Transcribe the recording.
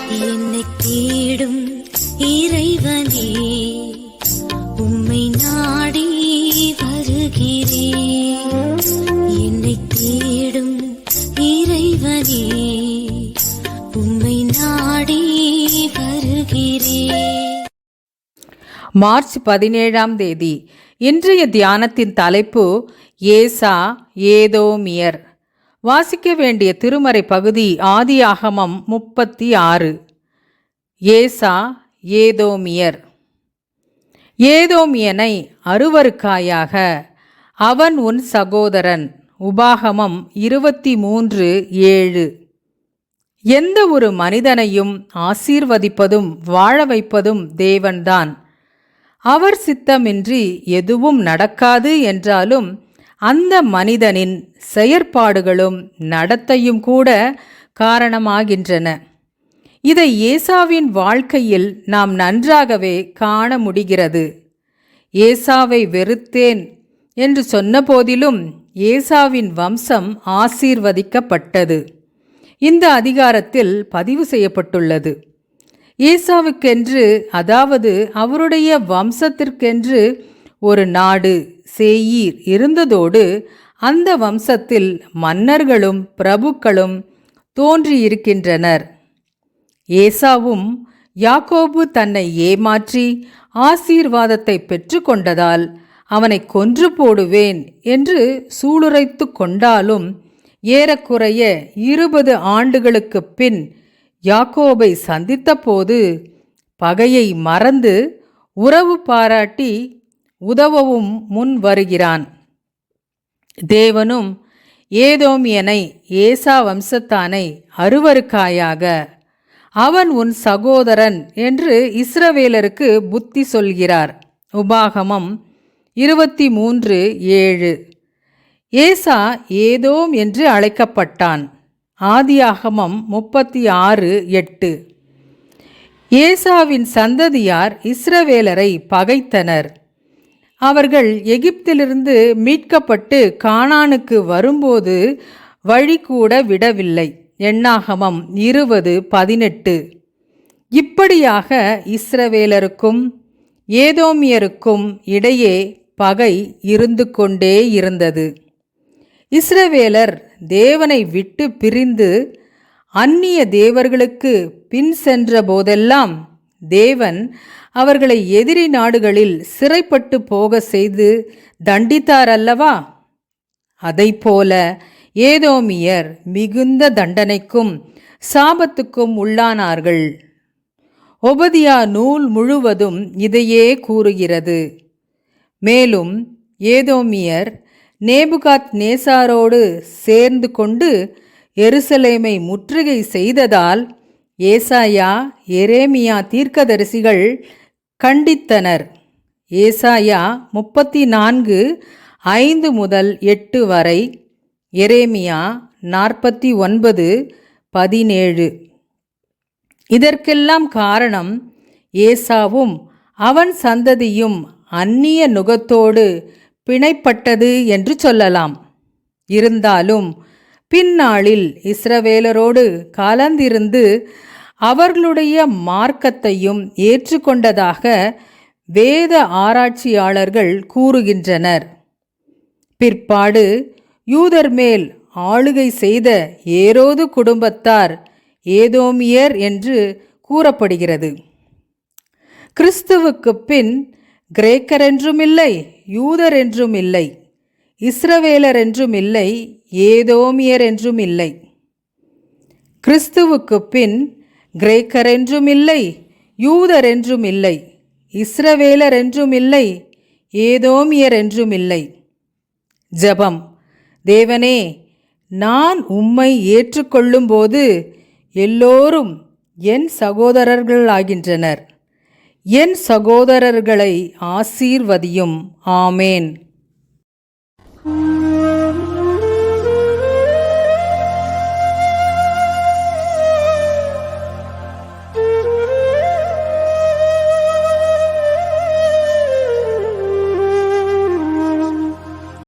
என்னை தேடும் இறைவனே, உம்மை நாடி வருகிறேன். என்னை தேடும் இறைவனே, உம்மை நாடி வருகிறேன். மார்ச் 17ஆம் தேதி. இன்றைய தியானத்தின் தலைப்பு ஏசா ஏதோமியர். வாசிக்க வேண்டிய திருமறை பகுதி ஆதியாகமம் 36. ஏசா ஏதோமியர். ஏதோமியனை அருவருக்காயாக, அவன் உன் சகோதரன். உபாகமம் 23:7. எந்த ஒரு மனிதனையும் ஆசீர்வதிப்பதும் வாழ வைப்பதும் தேவன்தான். அவர் சித்தமின்றி எதுவும் நடக்காது என்றாலும் அந்த மனிதனின் செயற்பாடுகளும் நடத்தையும் கூட காரணமாகின்றன. இதை ஏசாவின் வாழ்க்கையில் நாம் நன்றாகவே காண முடிகிறது. ஏசாவை வெறுத்தேன் என்று சொன்ன போதிலும் ஏசாவின் வம்சம் ஆசீர்வதிக்கப்பட்டது. இந்த அதிகாரத்தில் பதிவு செய்யப்பட்டுள்ளது. ஏசாவுக்கென்று, அதாவது அவருடைய வம்சத்திற்கென்று ஒரு நாடு சேயீர் இருந்ததோடு அந்த வம்சத்தில் மன்னர்களும் பிரபுக்களும் தோன்றியிருக்கின்றனர். ஏசாவும் யாக்கோபு தன்னை ஏமாற்றி ஆசீர்வாதத்தை பெற்றுக்கொண்டதால் அவனை கொன்று போடுவேன் என்று சூளுரைத்து கொண்டாலும் ஏறக்குறைய 20 ஆண்டுகளுக்கு பின் யாக்கோபை சந்தித்த போது பகையை மறந்து உறவு பாராட்டி உதவவும் முன் வருகிறான். தேவனும் ஏதோமியனை, ஏசா வம்சத்தானை அருவருக்காயாக, அவன் உன் சகோதரன் என்று இஸ்ரவேலருக்கு புத்தி சொல்கிறார். உபாகமம் 23:7. ஏசா ஏதோம் என்று அழைக்கப்பட்டான். ஆதியாகமம் 36:8. ஏசாவின் சந்ததியார் இஸ்ரவேலரை பகைத்தனர். அவர்கள் எகிப்திலிருந்து மீட்கப்பட்டு கானானுக்கு வரும்போது வழி கூட விடவில்லை. எண்ணாகமம் 20:18. இப்படியாக இஸ்ரவேலருக்கும் ஏதோமியருக்கும் இடையே பகை இருந்து கொண்டே இருந்தது. இஸ்ரவேலர் தேவனை விட்டு பிரிந்து அந்நிய தேவர்களுக்கு பின் சென்ற போதெல்லாம் தேவன் அவர்களை எதிரி நாடுகளில் சிறைப்பட்டு போக செய்து தண்டித்தார் அல்லவா? அதைப்போல ஏதோமியர் மிகுந்த தண்டனைக்கும் சாபத்துக்கும் உள்ளானார்கள். ஒபதியா நூல் முழுவதும் இதையே கூறுகிறது. மேலும் ஏதோமியர் நேபுகாத் நேசாரோடு சேர்ந்து கொண்டு எருசலேமை முற்றுகை செய்ததால் ஏசாயா, எரேமியா தீர்க்கதரிசிகள் கண்டித்தனர். ஏசாயா 34:5-8 வரை, எரேமியா 49:17. இதற்கெல்லாம் காரணம் ஏசாவும் அவன் சந்ததியும் அந்நிய நுகத்தோடு பிணைப்பட்டது என்று சொல்லலாம். இருந்தாலும் பின்னாளில் இஸ்ரவேலரோடு கலந்திருந்து அவர்களுடைய மார்க்கத்தையும் ஏற்றுக்கொண்டதாக வேத ஆராய்ச்சியாளர்கள் கூறுகின்றனர். பிற்பாடு யூதர் மேல் ஆளுகை செய்த ஏரோது குடும்பத்தார் ஏதோமியர் என்று கூறப்படுகிறது. கிறிஸ்துவுக்கு பின் கிரேக்கர் என்றும் இல்லை, யூதர் என்றும் இல்லை, இஸ்ரவேலர் என்றும் இல்லை, ஏதோமியர் என்றும் இல்லை. கிறிஸ்துவுக்கு பின் கிரேக்கர் என்றும் இல்லை, யூதர் என்றும் இல்லை, இஸ்ரவேலர் என்றும் இல்லை, ஏதோமியர் என்றும் இல்லை. ஜெபம். தேவனே, நான் உம்மை ஏற்றுக்கொள்ளும்போது எல்லோரும் என் சகோதரர்களாகின்றனர். என் சகோதரர்களை ஆசீர்வதியும். ஆமேன்.